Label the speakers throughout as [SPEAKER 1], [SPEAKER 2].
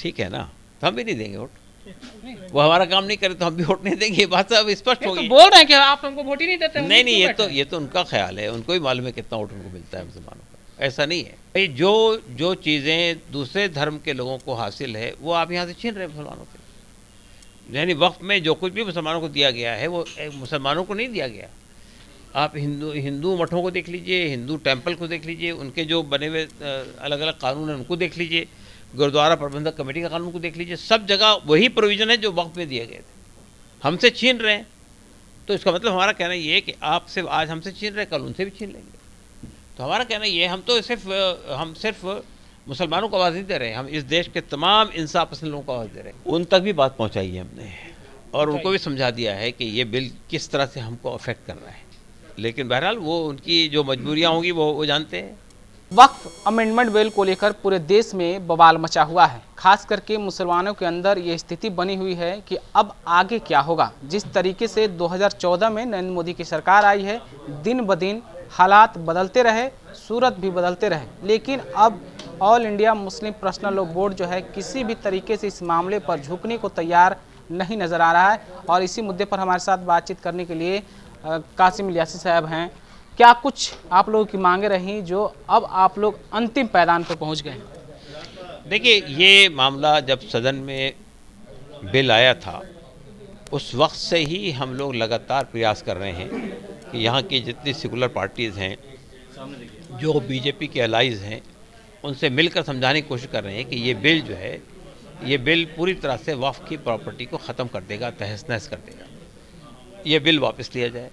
[SPEAKER 1] ठीक है ना, तो हम भी नहीं देंगे वोट। वो हमारा काम नहीं करे तो हम भी वोट नहीं देंगे, ये बात सब स्पष्ट
[SPEAKER 2] तो
[SPEAKER 1] होगी।
[SPEAKER 2] बोल रहे हैं कि आप हमको वोट ही नहीं देते।
[SPEAKER 1] नहीं नहीं, ये तो उनका ख्याल है, उनको ही मालूम है कितना वोट उनको मिलता है मुसलमानों का। ऐसा नहीं है भाई, जो चीज़ें दूसरे धर्म के लोगों को हासिल है वो आप यहाँ से छीन रहे हैं मुसलमानों से। यानी वक्फ में जो कुछ भी मुसलमानों को दिया गया है वो मुसलमानों को नहीं दिया गया। आप हिंदू मठों को देख लीजिए, हिंदू टेम्पल को देख लीजिए, उनके जो बने हुए अलग अलग कानून हैं उनको देख लीजिए, गुरुद्वारा प्रबंधक कमेटी का कानून को देख लीजिए, सब जगह वही प्रोविज़न है जो वक्फ में दिए गए थे। हमसे छीन रहे हैं, तो इसका मतलब हमारा कहना ये है कि आप सिर्फ आज हमसे छीन रहे, कल उनसे भी छीन लेंगे। तो हमारा कहना ये है, हम सिर्फ मुसलमानों को आवाज़ नहीं दे रहे हैं, हम इस देश के तमाम इंसाफ पसंद लोगों को आवाज़ दे रहे हैं। उन तक भी बात पहुँचाई है हमने, और उनको भी समझा दिया है कि ये बिल किस तरह से हमको अफेक्ट कर रहा है। लेकिन बहरहाल वो उनकी जो मजबूरियाँ होंगी वो जानते हैं।
[SPEAKER 2] वक्फ अमेंडमेंट बिल को लेकर पूरे देश में बवाल मचा हुआ है। खास करके मुसलमानों के अंदर ये स्थिति बनी हुई है कि अब आगे क्या होगा। जिस तरीके से 2014 में नरेंद्र मोदी की सरकार आई है, दिन ब दिन हालात बदलते रहे, सूरत भी बदलते रहे, लेकिन अब all India Muslim personal law board जो है किसी भी तरीके से इस मामले पर झुकने को तैयार नहीं नज़र आ रहा है। और इसी मुद्दे पर हमारे साथ बातचीत करने के लिए कासिम इलियासी साहब हैं। क्या कुछ आप लोगों की मांगे रहीं जो अब आप लोग अंतिम पैदान पर पहुंच गए?
[SPEAKER 1] देखिए, ये मामला जब सदन में बिल आया था उस वक्त से ही हम लोग लगातार प्रयास कर रहे हैं कि यहाँ की जितनी सेकुलर पार्टीज़ हैं, जो बीजेपी के अलाइज हैं, उनसे मिलकर समझाने की कोशिश कर रहे हैं कि ये बिल जो है, ये बिल पूरी तरह से वक्फ की प्रॉपर्टी को ख़त्म कर देगा, तहस नहस कर देगा। ये बिल वापस लिया जाए।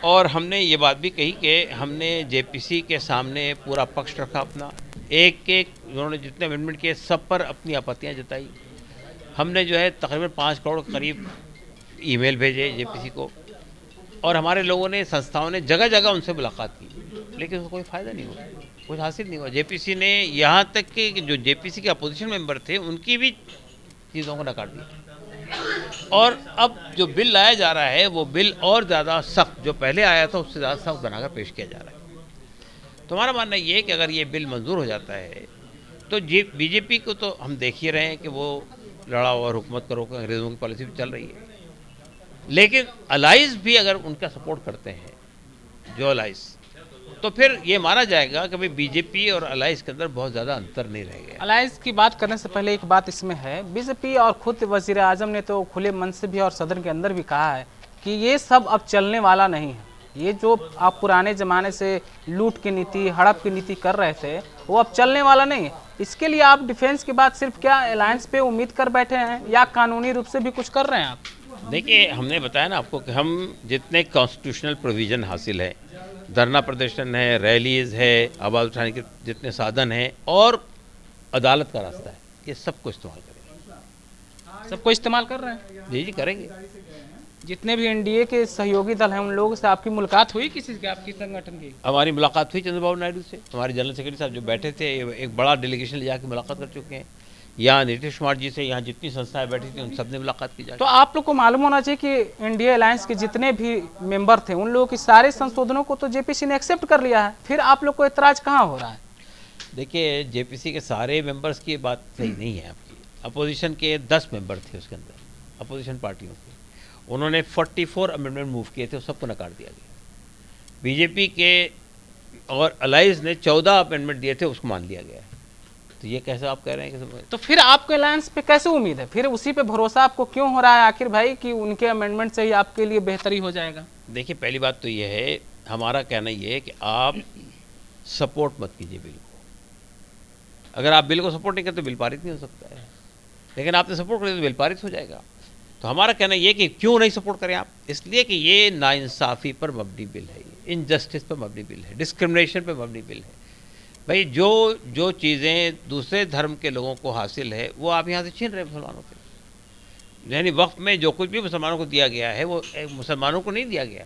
[SPEAKER 1] और हमने ये बात भी कही कि हमने जेपीसी के सामने पूरा पक्ष रखा अपना, एक उन्होंने जितने अमेंडमेंट किए सब पर अपनी आपत्तियां जताई। हमने जो है तकरीबन 5 करोड़ करीब ईमेल भेजे जेपीसी को, और हमारे लोगों ने, संस्थाओं ने जगह जगह उनसे मुलाकात की, लेकिन उसको कोई फ़ायदा नहीं हुआ, कुछ हासिल नहीं हुआ। जेपीसी ने यहाँ तक कि जो जेपीसी के अपोजिशन मेंबर थे उनकी भी चीज़ों को नकार दिया। और अब जो बिल लाया जा रहा है वो बिल और ज़्यादा सख्त, जो पहले आया था उससे ज़्यादा सख्त बनाकर पेश किया जा रहा है। तो हमारा मानना ये है कि अगर ये बिल मंजूर हो जाता है तो बीजेपी को तो हम देख ही रहे हैं कि वो लड़ा और हुकूमत करो, अंग्रेज़ों की पॉलिसी भी चल रही है, लेकिन अलाइज भी अगर उनका सपोर्ट करते हैं, जो अलाइज, तो फिर ये माना जाएगा कि भाई बीजेपी और अलाइज के अंदर बहुत ज़्यादा अंतर नहीं रह गया।
[SPEAKER 2] अलायंस की बात करने से पहले एक बात इसमें है, बीजेपी और खुद वजीर आजम ने तो खुले मन से भी और सदन के अंदर भी कहा है कि ये सब अब चलने वाला नहीं है। ये जो आप पुराने ज़माने से लूट की नीति, हड़प की नीति कर रहे थे, वो अब चलने वाला नहीं है। इसके लिए आप डिफेंस के बाद सिर्फ क्या अलायंस पे उम्मीद कर बैठे हैं या कानूनी रूप से भी कुछ कर रहे हैं आप?
[SPEAKER 1] देखिए, हमने बताया ना आपको कि हम जितने कॉन्स्टिट्यूशनल प्रोविज़न हासिल है, धरना प्रदर्शन है, रैलीज़ है, आवाज़ उठाने के जितने साधन हैं और अदालत का रास्ता है, ये सबको इस्तेमाल करेंगे।
[SPEAKER 2] सबको इस्तेमाल कर रहे हैं?
[SPEAKER 1] जी करेंगे।
[SPEAKER 2] जितने भी एनडीए के सहयोगी दल हैं उन लोगों से आपकी मुलाकात हुई किसी से, आपकी संगठन की?
[SPEAKER 1] हमारी मुलाकात हुई चंद्रबाबू नायडू से, हमारे जनरल सेक्रेटरी साहब जो बैठे थे, एक बड़ा डेलीगेशन ले जाकर मुलाकात कर चुके हैं। यहाँ नीतीश कुमार जी से, यहाँ जितनी संस्थाएं बैठी थी उन सब ने मुलाकात की जाए।
[SPEAKER 2] तो आप लोग को मालूम होना चाहिए कि इंडिया अलायंस के जितने भी मेंबर थे उन लोगों के सारे संशोधनों को तो जेपीसी ने एक्सेप्ट कर लिया है, फिर आप लोग को एतराज कहाँ हो रहा है?
[SPEAKER 1] देखिए, जेपीसी के सारे मेंबर्स की बात सही नहीं है आपकी। अपोजिशन के 10 मेंबर थे उसके अंदर, अपोजिशन पार्टियों के, उन्होंने 44 अमेंडमेंट मूव किए थे, सबको नकार दिया गया। बीजेपी के और अलाइज ने 14 अमेंडमेंट दिए थे, उसको मान लिया गया है। तो ये कैसे आप कह रहे हैं कि
[SPEAKER 2] तो फिर आपको अलायंस पे कैसे उम्मीद है? फिर उसी पे भरोसा आपको क्यों हो रहा है आखिर भाई कि उनके अमेंडमेंट से ही आपके लिए बेहतरी हो जाएगा?
[SPEAKER 1] देखिए, पहली बात तो ये है, हमारा कहना ये है कि आप सपोर्ट मत कीजिए बिल को। अगर आप बिल को सपोर्ट नहीं करते तो बिल पारित नहीं हो सकता है, लेकिन आपने सपोर्ट कर दिया तो बिल पारित हो जाएगा। तो हमारा कहना ये कि क्यों नहीं सपोर्ट करें आप, इसलिए कि ये नाइंसाफ़ी पर मबनी बिल है, ये इनजस्टिस पर मबनी बिल है, डिस्क्रिमिनेशन पर मबनी बिल है। भाई जो चीज़ें दूसरे धर्म के लोगों को हासिल है वो आप यहाँ से छीन रहे हैं मुसलमानों से। यानी वक्फ में जो कुछ भी मुसलमानों को दिया गया है वो मुसलमानों को नहीं दिया गया।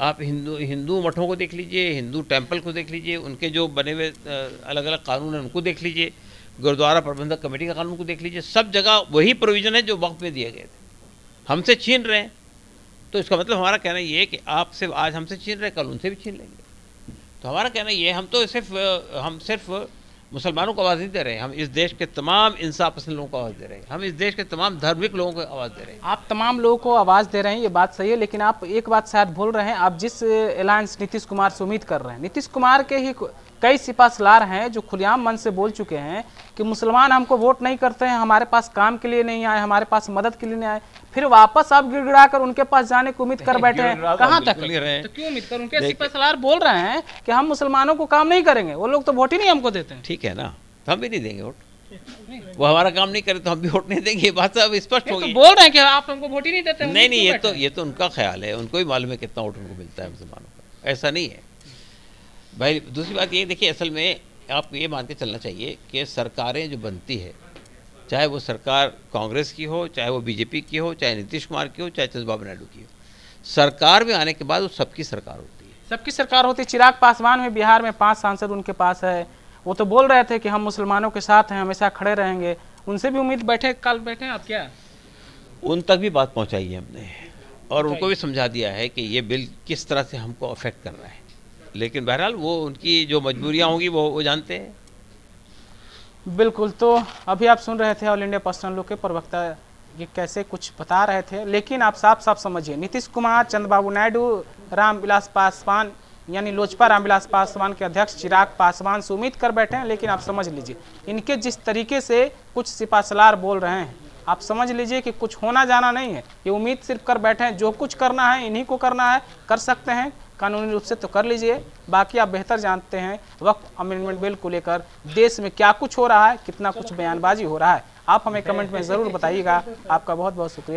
[SPEAKER 1] आप हिंदू मठों को देख लीजिए, हिंदू टेम्पल को देख लीजिए, उनके जो बने हुए अलग अलग कानून हैं उनको देख लीजिए, गुरुद्वारा प्रबंधक कमेटी का कानून को देख लीजिए, सब जगह वही प्रोविज़न है जो वक्फ में दिए गए थे। हमसे छीन रहे हैं, तो इसका मतलब हमारा कहना ये है कि आप सिर्फ आज हमसे छीन रहे, कल उनसे भी छीन लेंगे। तो हमारा कहना ये है, हम सिर्फ मुसलमानों को आवाज़ नहीं दे रहे हैं, हम इस देश के तमाम इंसाफ पसंद लोगों को आवाज़ दे रहे हैं, हम इस देश के तमाम धार्मिक लोगों को आवाज़ दे रहे हैं।
[SPEAKER 2] आप तमाम लोगों को आवाज़ दे रहे हैं, ये बात सही है, लेकिन आप एक बात शायद भूल रहे हैं। आप जिस अलायंस नीतीश कुमार से उम्मीद कर रहे हैं, नीतीश कुमार के ही कई सिपहसालार हैं जो खुलेआम मन से बोल चुके हैं कि मुसलमान हमको वोट नहीं करते हैं, हमारे पास काम के लिए नहीं आए, हमारे पास मदद के लिए नहीं आए, फिर वापस आप गिड़गिड़ा कर उनके पास जाने की उम्मीद कर बैठे हैं। कहाँ तक? तो क्यों उम्मीद कर? उनके सिपहसालार बोल रहे हैं कि हम मुसलमानों को काम नहीं करेंगे, वो लोग तो वोट ही नहीं हमको देते हैं।
[SPEAKER 1] ठीक है ना, तो हम भी नहीं देंगे वोट, वो हमारा काम नहीं करे तो हम भी वोट नहीं देंगे, बात सब स्पष्ट
[SPEAKER 2] तो
[SPEAKER 1] होगी।
[SPEAKER 2] बोल रहे हैं कि आप हमको वोट ही नहीं देते।
[SPEAKER 1] नहीं, ये तो उनका ख्याल है, उनको ही मालूम है कितना वोट उनको मिलता है मुसलमानों का, ऐसा नहीं है भाई। दूसरी बात ये देखिए, असल में आपको ये मान के चलना चाहिए कि सरकारें जो बनती है, चाहे वो सरकार कांग्रेस की हो, चाहे वो बीजेपी की हो, चाहे नीतीश कुमार की हो, चाहे चंद्रबाबू नायडू की हो, सरकार में आने के बाद वो सबकी सरकार होती है।
[SPEAKER 2] सबकी सरकार होती है। चिराग पासवान में बिहार में 5 सांसद उनके पास है, वो तो बोल रहे थे कि हम मुसलमानों के साथ हैं, हमेशा खड़े रहेंगे। उनसे भी उम्मीद कल बैठे आप क्या?
[SPEAKER 1] उन तक भी बात पहुंचाई है हमने, और उनको भी समझा दिया है कि ये बिल किस तरह से हमको अफेक्ट कर रहा है, लेकिन बहरहाल वो उनकी जो मजबूरियां होंगी वो जानते हैं।
[SPEAKER 2] बिल्कुल। तो अभी आप सुन रहे थे ऑल इंडिया पर्सनल लॉ के प्रवक्ता ये कैसे कुछ बता रहे थे, लेकिन आप साफ समझिए, नीतीश कुमार, चंद्रबाबू नायडू, रामविलास पासवान यानी लोजपा रामविलास पासवान के अध्यक्ष चिराग पासवान से उम्मीद कर बैठे हैं। लेकिन आप समझ लीजिए, इनके जिस तरीके से कुछ सिपहसालार बोल रहे हैं, आप समझ लीजिए कि कुछ होना जाना नहीं है। ये उम्मीद सिर्फ कर बैठे हैं, जो कुछ करना है इन्हीं को करना है, कर सकते हैं कानूनी रूप से तो कर लीजिए। बाकी आप बेहतर जानते हैं वक्फ अमेंडमेंट बिल को लेकर देश में क्या कुछ हो रहा है, कितना कुछ बयानबाजी हो रहा है। आप हमें कमेंट में ज़रूर बताइएगा। आपका बहुत बहुत शुक्रिया।